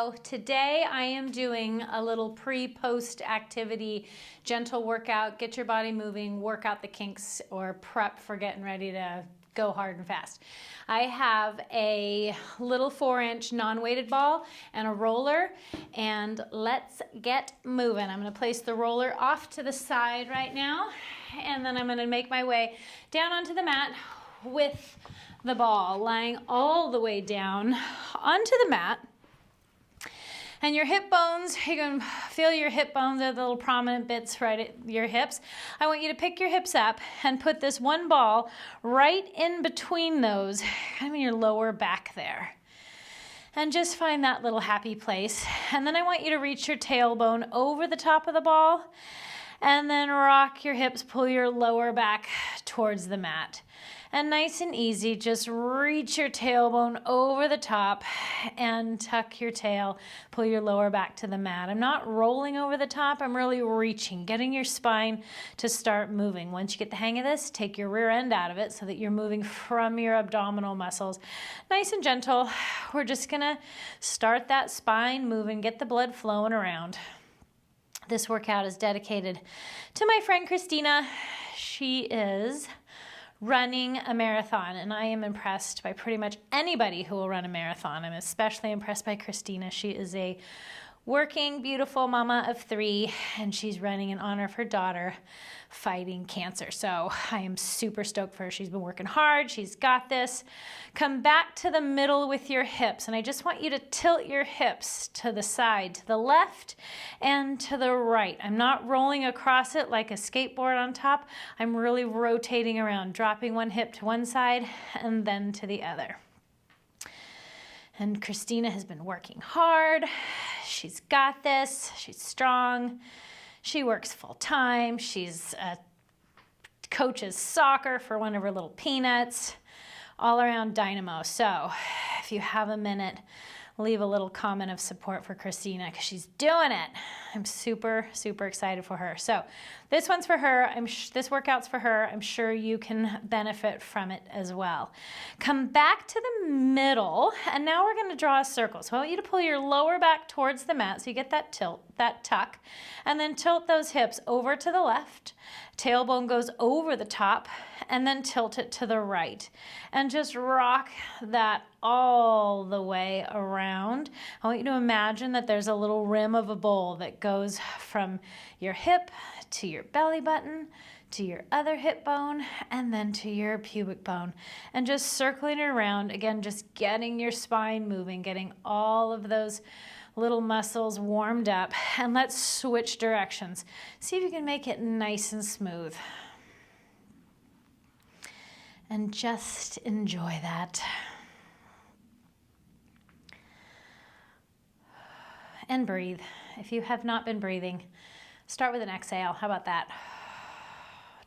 Hello, today I am doing a little pre-post activity, gentle workout, get your body moving, work out the kinks, or prep for getting ready to go hard and fast. I have a little 4-inch non-weighted ball and a roller, and let's get moving. I'm gonna place the roller off to the side right now, and then I'm gonna make my way down onto the mat with the ball lying all the way down onto the mat. And your hip bones, you can feel your hip bones are the little prominent bits right at your hips. I want you to pick your hips up and put this one ball right in between those, kind of in your lower back there. And just find that little happy place. And then I want you to reach your tailbone over the top of the ball and then rock your hips, pull your lower back towards the mat. And nice and easy, just reach your tailbone over the top and tuck your tail, pull your lower back to the mat. I'm not rolling over the top, I'm really reaching, getting your spine to start moving. Once you get the hang of this, take your rear end out of it so that you're moving from your abdominal muscles. Nice and gentle, we're just gonna start that spine moving, get the blood flowing around. This workout is dedicated to my friend Christina. She is running a marathon, and I am impressed by pretty much anybody who will run a marathon. I'm especially impressed by Christina. She is a working, beautiful mama of 3, and she's running in honor of her daughter fighting cancer. So I am super stoked for her. She's been working hard. She's got this. Come back to the middle with your hips, and I just want you to tilt your hips to the side, to the left and to the right. I'm not rolling across it like a skateboard on top. I'm really rotating around, dropping one hip to one side and then to the other. And Christina has been working hard. She's got this. She's strong. She works full time. She's coaches soccer for one of her little peanuts. All around dynamo. So if you have a minute, leave a little comment of support for Christina because she's doing it. I'm super, super excited for her. So this one's for her. This workout's for her. I'm sure you can benefit from it as well. Come back to the middle, and now we're going to draw a circle. So I want you to pull your lower back towards the mat so you get that tilt, that tuck, and then tilt those hips over to the left. Tailbone goes over the top, and then tilt it to the right. And just rock that all the way around. I want you to imagine that there's a little rim of a bowl that goes from your hip to your belly button, to your other hip bone, and then to your pubic bone. And just circling it around, again, just getting your spine moving, getting all of those little muscles warmed up. And let's switch directions. See if you can make it nice and smooth. And just enjoy that. And breathe. If you have not been breathing, start with an exhale. How about that?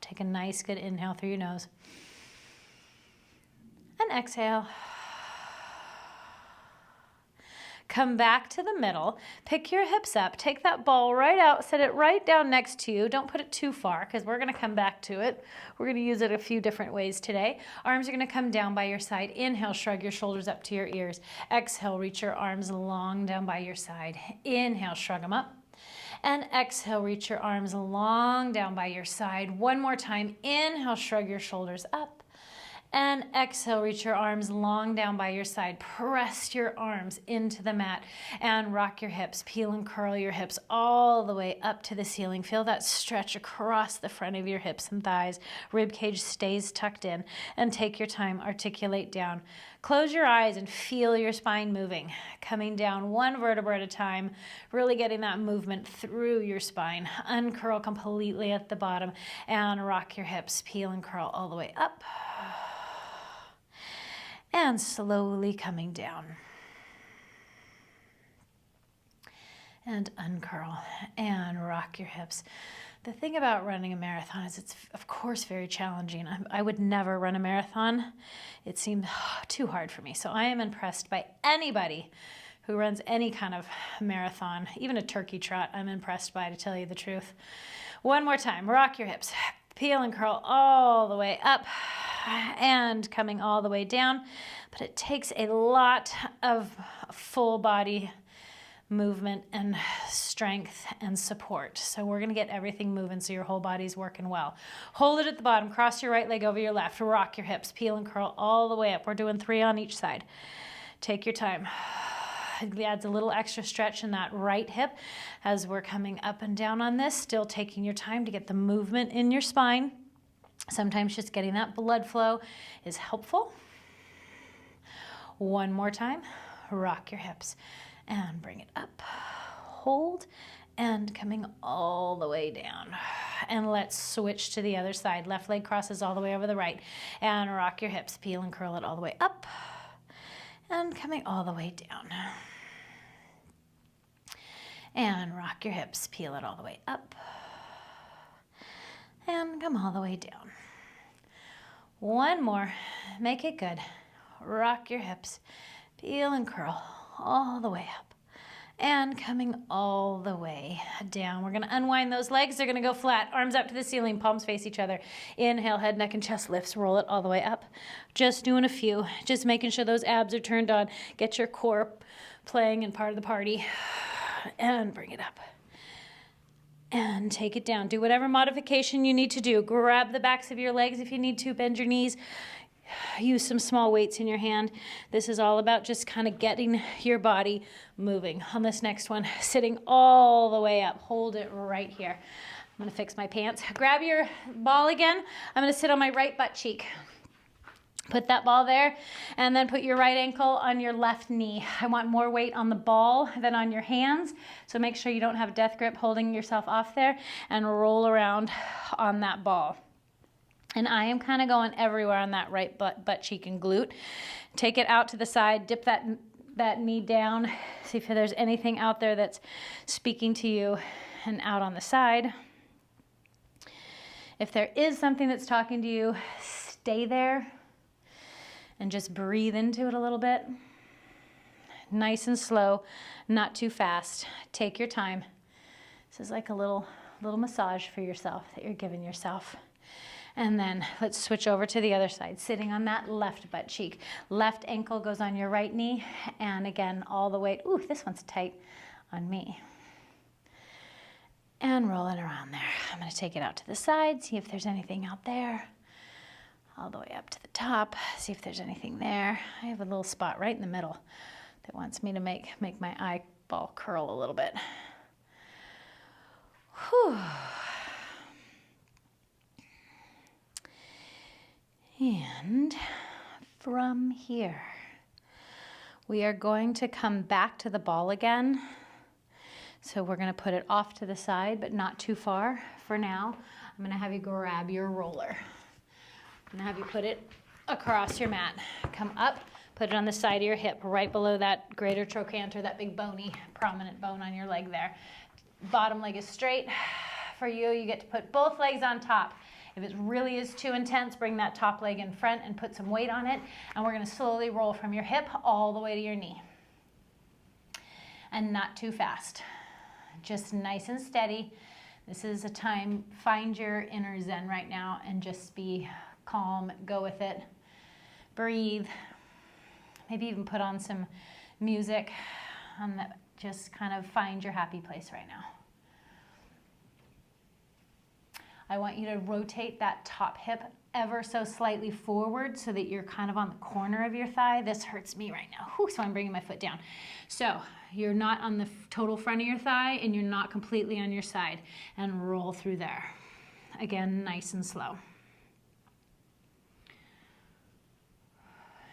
Take a nice, good inhale through your nose. And exhale. Come back to the middle, pick your hips up, take that ball right out, set it right down next to you. Don't put it too far because we're going to come back to it. We're going to use it a few different ways today. Arms are going to come down by your side. Inhale, shrug your shoulders up to your ears. Exhale, reach your arms long down by your side. Inhale, shrug them up. And exhale, reach your arms long down by your side. One more time. Inhale, shrug your shoulders up. And exhale, reach your arms long down by your side. Press your arms into the mat and rock your hips. Peel and curl your hips all the way up to the ceiling. Feel that stretch across the front of your hips and thighs. Rib cage stays tucked in. And take your time, articulate down. Close your eyes and feel your spine moving. Coming down one vertebra at a time, really getting that movement through your spine. Uncurl completely at the bottom and rock your hips. Peel and curl all the way up. And slowly coming down. And uncurl and rock your hips. The thing about running a marathon is it's, of course, very challenging. I would never run a marathon. It seemed too hard for me. So I am impressed by anybody who runs any kind of marathon, even a turkey trot, I'm impressed by, to tell you the truth. One more time, rock your hips. Peel and curl all the way up and coming all the way down. But it takes a lot of full body movement and strength and support. So we're going to get everything moving so your whole body's working well. Hold it at the bottom. Cross your right leg over your left. Rock your hips. Peel and curl all the way up. We're doing 3 on each side. Take your time. It adds a little extra stretch in that right hip as we're coming up and down on this. Still taking your time to get the movement in your spine. Sometimes just getting that blood flow is helpful. One more time. Rock your hips. And bring it up, hold, and coming all the way down. And let's switch to the other side. Left leg crosses all the way over the right. And rock your hips, peel and curl it all the way up. And coming all the way down. And rock your hips, peel it all the way up. And come all the way down. One more, make it good. Rock your hips, peel and curl all the way up and coming all the way down. We're going to unwind those legs. They're going to go flat, arms up to the ceiling, palms face each other. Inhale, head, neck, and chest lifts. Roll it all the way up. Just doing a few, just making sure those abs are turned on. Get your core playing and part of the party. And bring it up. And take it down. Do whatever modification you need to do. Grab the backs of your legs if you need to. Bend your knees. Use some small weights in your hand. This is all about just kind of getting your body moving. On this next one, sitting all the way up. Hold it right here. I'm going to fix my pants. Grab your ball again. I'm going to sit on my right butt cheek. Put that ball there, and then put your right ankle on your left knee. I want more weight on the ball than on your hands, so make sure you don't have a death grip holding yourself off there, and roll around on that ball. And I am kind of going everywhere on that right butt cheek and glute. Take it out to the side, dip that knee down, see if there's anything out there that's speaking to you, and out on the side. If there is something that's talking to you, stay there and just breathe into it a little bit. Nice and slow, not too fast. Take your time. This is like a little massage for yourself that you're giving yourself. And then let's switch over to the other side, sitting on that left butt cheek. Left ankle goes on your right knee, and again, all the way, ooh, this one's tight on me. And rolling around there. I'm gonna take it out to the side, see if there's anything out there. All the way up to the top, see if there's anything there. I have a little spot right in the middle that wants me to make my eyeball curl a little bit. Whew. And from here, we are going to come back to the ball again. So we're going to put it off to the side, but not too far for now. I'm going to have you grab your roller. I'm going to have you put it across your mat. Come up, put it on the side of your hip, right below that greater trochanter, that big bony, prominent bone on your leg there. Bottom leg is straight. For you, you get to put both legs on top. If it really is too intense, bring that top leg in front and put some weight on it. And we're going to slowly roll from your hip all the way to your knee. And not too fast. Just nice and steady. This is a time, find your inner zen right now and just be calm, go with it. Breathe. Maybe even put on some music. Just kind of find your happy place right now. I want you to rotate that top hip ever so slightly forward so that you're kind of on the corner of your thigh. This hurts me right now. Whew, so I'm bringing my foot down. So you're not on the total front of your thigh and you're not completely on your side. And roll through there. Again, nice and slow.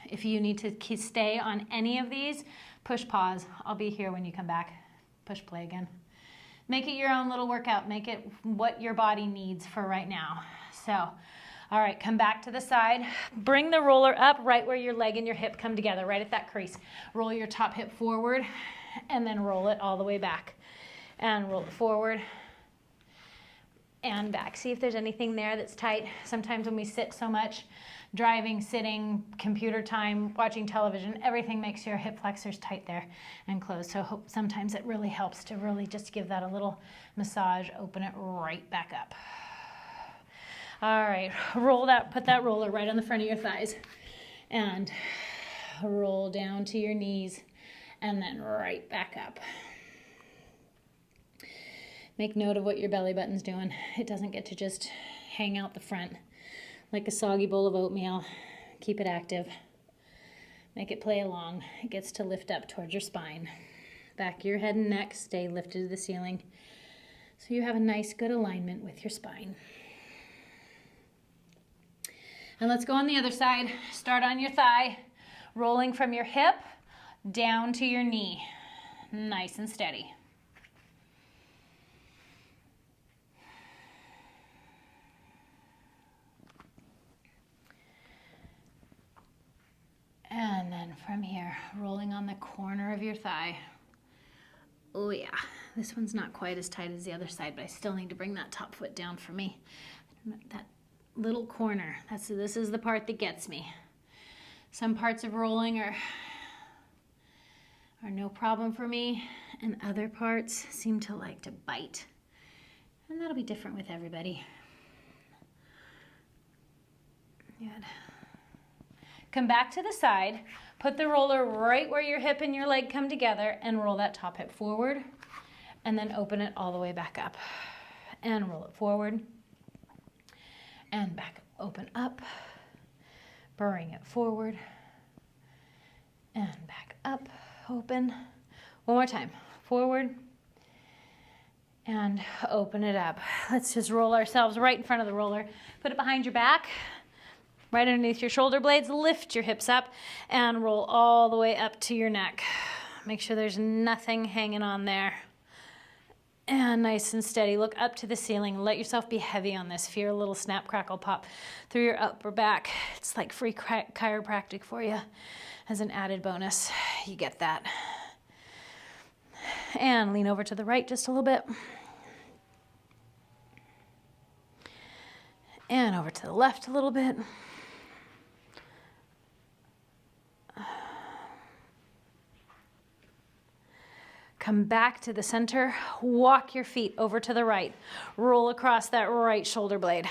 If you need to stay on any of these, push pause. I'll be here when you come back. Push play again. Make it your own little workout. Make it what your body needs for right now. So, all right, come back to the side. Bring the roller up right where your leg and your hip come together, right at that crease. Roll your top hip forward and then roll it all the way back. And roll it forward and back. See if there's anything there that's tight. Sometimes when we sit so much, driving, sitting, computer time, watching television, everything makes your hip flexors tight there and closed. So sometimes it really helps to really just give that a little massage, open it right back up. All right, roll that, put that roller right on the front of your thighs and roll down to your knees and then right back up. Make note of what your belly button's doing. It doesn't get to just hang out the front like a soggy bowl of oatmeal. Keep it active. Make it play along. It gets to lift up towards your spine. Back of your head and neck stay lifted to the ceiling, so you have a nice, good alignment with your spine. And let's go on the other side. Start on your thigh, rolling from your hip down to your knee. Nice and steady. And then from here, rolling on the corner of your thigh. Oh yeah, this one's not quite as tight as the other side, but I still need to bring that top foot down for me. That little corner, this is the part that gets me. Some parts of rolling are no problem for me, and other parts seem to like to bite. And that'll be different with everybody. Good. Come back to the side, put the roller right where your hip and your leg come together, and roll that top hip forward, and then open it all the way back up. And roll it forward, and back, open up, bring it forward, and back up, open. One more time, forward, and open it up. Let's just roll ourselves right in front of the roller. Put it behind your back, right underneath your shoulder blades, lift your hips up and roll all the way up to your neck. Make sure there's nothing hanging on there. And nice and steady, look up to the ceiling. Let yourself be heavy on this. Feel a little snap, crackle, pop through your upper back. It's like free chiropractic for you as an added bonus. You get that. And lean over to the right just a little bit. And over to the left a little bit. Come back to the center, walk your feet over to the right. Roll across that right shoulder blade.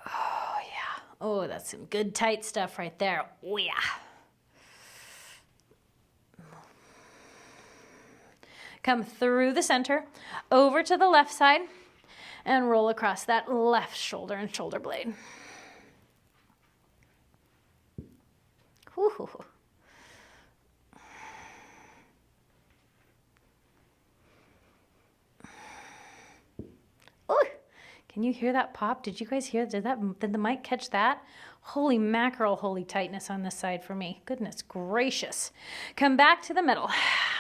Oh yeah, oh that's some good tight stuff right there, oh yeah. Come through the center, over to the left side, and roll across that left shoulder and shoulder blade. Whew. Can you hear that pop? Did you guys hear? Did the mic catch that? Holy mackerel, holy tightness on this side for me. Goodness gracious. Come back to the middle.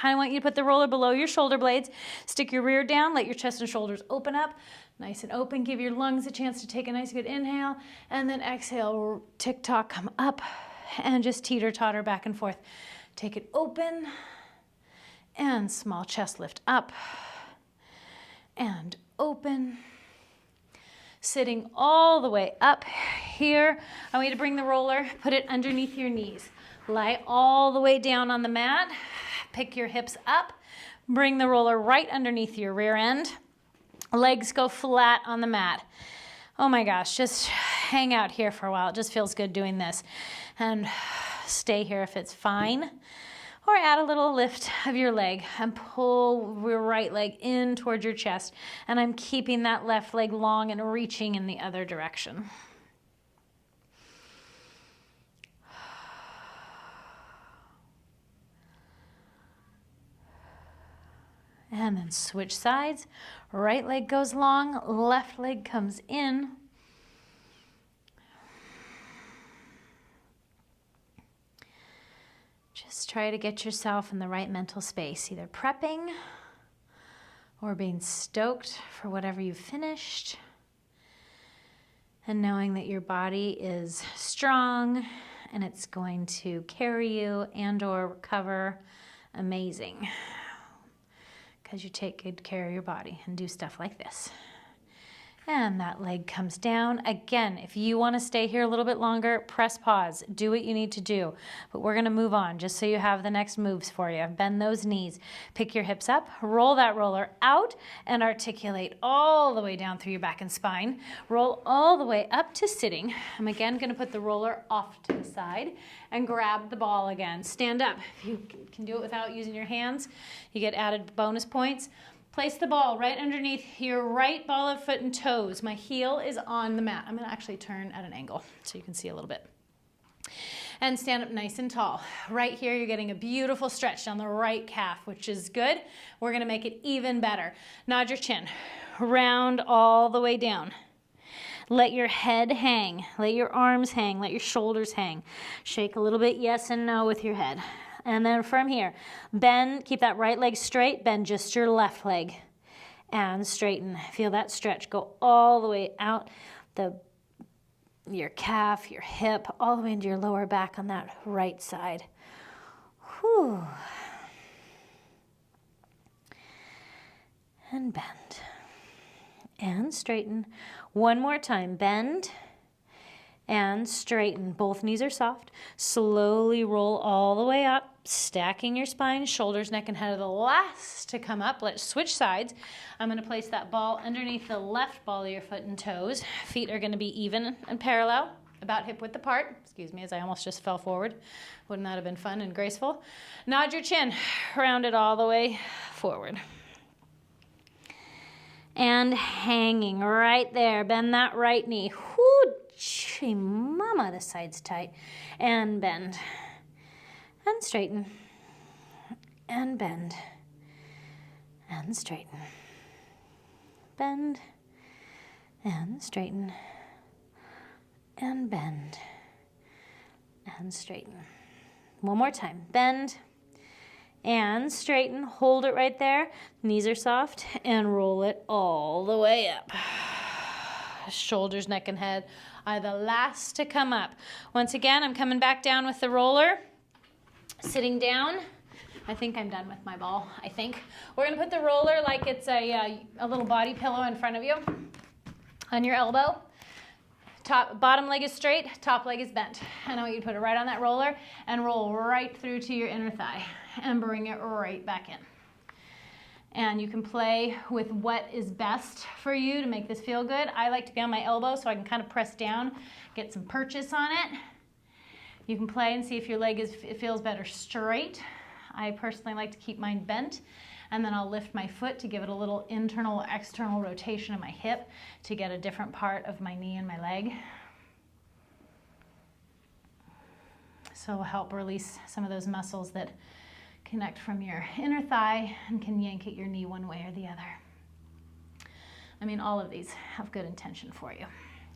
I want you to put the roller below your shoulder blades. Stick your rear down. Let your chest and shoulders open up. Nice and open. Give your lungs a chance to take a nice good inhale. And then exhale, tick-tock, come up. And just teeter-totter back and forth. Take it open. And small chest lift up. And open. Sitting all the way up here. I want you to bring the roller, put it underneath your knees. Lie all the way down on the mat. Pick your hips up. Bring the roller right underneath your rear end. Legs go flat on the mat. Oh my gosh, just hang out here for a while. It just feels good doing this. And stay here if it's fine. Or add a little lift of your leg and pull your right leg in towards your chest. And I'm keeping that left leg long and reaching in the other direction. And then switch sides. Right leg goes long, left leg comes in. Just try to get yourself in the right mental space, either prepping or being stoked for whatever you've finished, and knowing that your body is strong and it's going to carry you and or recover amazing because you take good care of your body and do stuff like this. And that leg comes down. Again, if you want to stay here a little bit longer, press pause. Do what you need to do. But we're going to move on just so you have the next moves for you. Bend those knees. Pick your hips up. Roll that roller out and articulate all the way down through your back and spine. Roll all the way up to sitting. I'm again going to put the roller off to the side and grab the ball again. Stand up. If you can do it without using your hands, you get added bonus points. Place the ball right underneath your right ball of foot and toes. My heel is on the mat. I'm going to actually turn at an angle so you can see a little bit. And stand up nice and tall. Right here, you're getting a beautiful stretch down the right calf, which is good. We're going to make it even better. Nod your chin. Round all the way down. Let your head hang. Let your arms hang. Let your shoulders hang. Shake a little bit yes and no with your head. And then from here, bend, keep that right leg straight, bend just your left leg and straighten. Feel that stretch go all the way out your calf, your hip, all the way into your lower back on that right side. Whew. And bend and straighten. One more time, bend and straighten. Both knees are soft. Slowly roll all the way up, stacking your spine, shoulders, neck, and head are the last to come up. Let's switch sides. I'm going to place that ball underneath the left ball of your foot and toes. Feet are going to be even and parallel, about hip width apart. Excuse me, as I almost just fell forward. Wouldn't that have been fun and graceful? Nod your chin, round it all the way forward. And hanging right there. Bend that right knee. Whoo, gee, mama, the side's tight. And bend. And straighten. And bend. And straighten. Bend. And straighten. And bend. And straighten. One more time. Bend. And straighten, hold it right there, knees are soft, and roll it all the way up. Shoulders, neck, and head are the last to come up. Once again, I'm coming back down with the roller, sitting down. I think I'm done with my ball, I think. We're gonna put the roller like it's a little body pillow in front of you, on your elbow. Bottom leg is straight, top leg is bent. And I want you to put it right on that roller and roll right through to your inner thigh and bring it right back in. And you can play with what is best for you to make this feel good. I like to be on my elbow so I can kind of press down, get some purchase on it. You can play and see if your leg it feels better straight. I personally like to keep mine bent. And then I'll lift my foot to give it a little internal, external rotation of my hip to get a different part of my knee and my leg. So it'll help release some of those muscles that connect from your inner thigh and can yank at your knee one way or the other. I mean, all of these have good intention for you.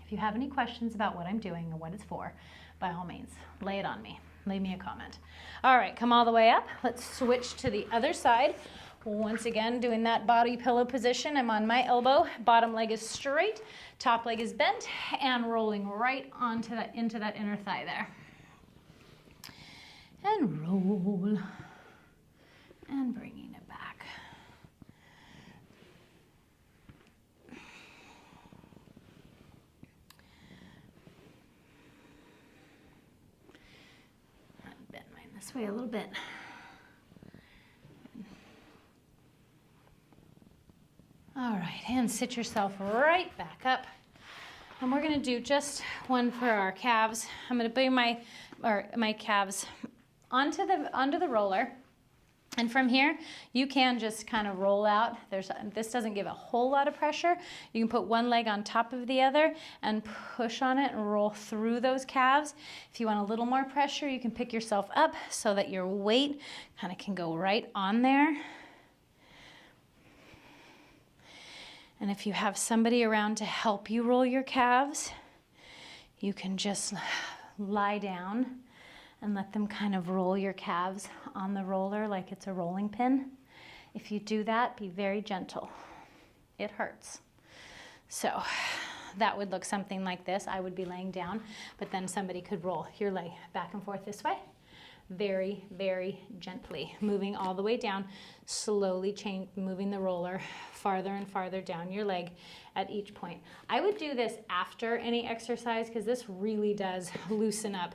If you have any questions about what I'm doing or what it's for, by all means, lay it on me. Leave me a comment. All right, come all the way up. Let's switch to the other side. Once again, doing that body pillow position. I'm on my elbow, bottom leg is straight, top leg is bent, and rolling right onto that, into that inner thigh there. And roll, and bringing it back. And bend mine this way a little bit. All right, and sit yourself right back up. And we're gonna do just one for our calves. I'm gonna bring my calves onto the roller. And from here, you can just kind of roll out. This doesn't give a whole lot of pressure. You can put one leg on top of the other and push on it and roll through those calves. If you want a little more pressure, you can pick yourself up so that your weight kind of can go right on there. And if you have somebody around to help you roll your calves, you can just lie down and let them kind of roll your calves on the roller like it's a rolling pin. If you do that, be very gentle. It hurts. So that would look something like this. I would be laying down, but then somebody could roll your leg back and forth this way. Very, very gently, moving all the way down, slowly moving the roller farther and farther down your leg at each point. I would do this after any exercise because this really does loosen up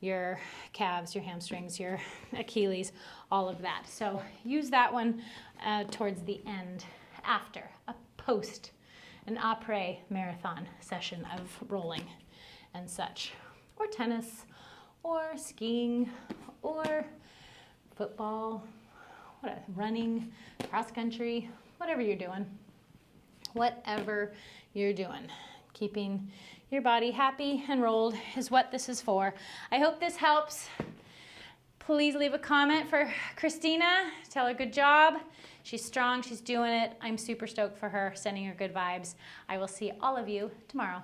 your calves, your hamstrings, your Achilles, all of that. So use that one towards the end after a post, an après marathon session of rolling and such, or tennis, or skiing, or football, running, cross country, whatever you're doing. Whatever you're doing, keeping your body happy and rolled is what this is for. I hope this helps. Please leave a comment for Christina. Tell her good job. She's strong, she's doing it. I'm super stoked for her, sending her good vibes. I will see all of you tomorrow.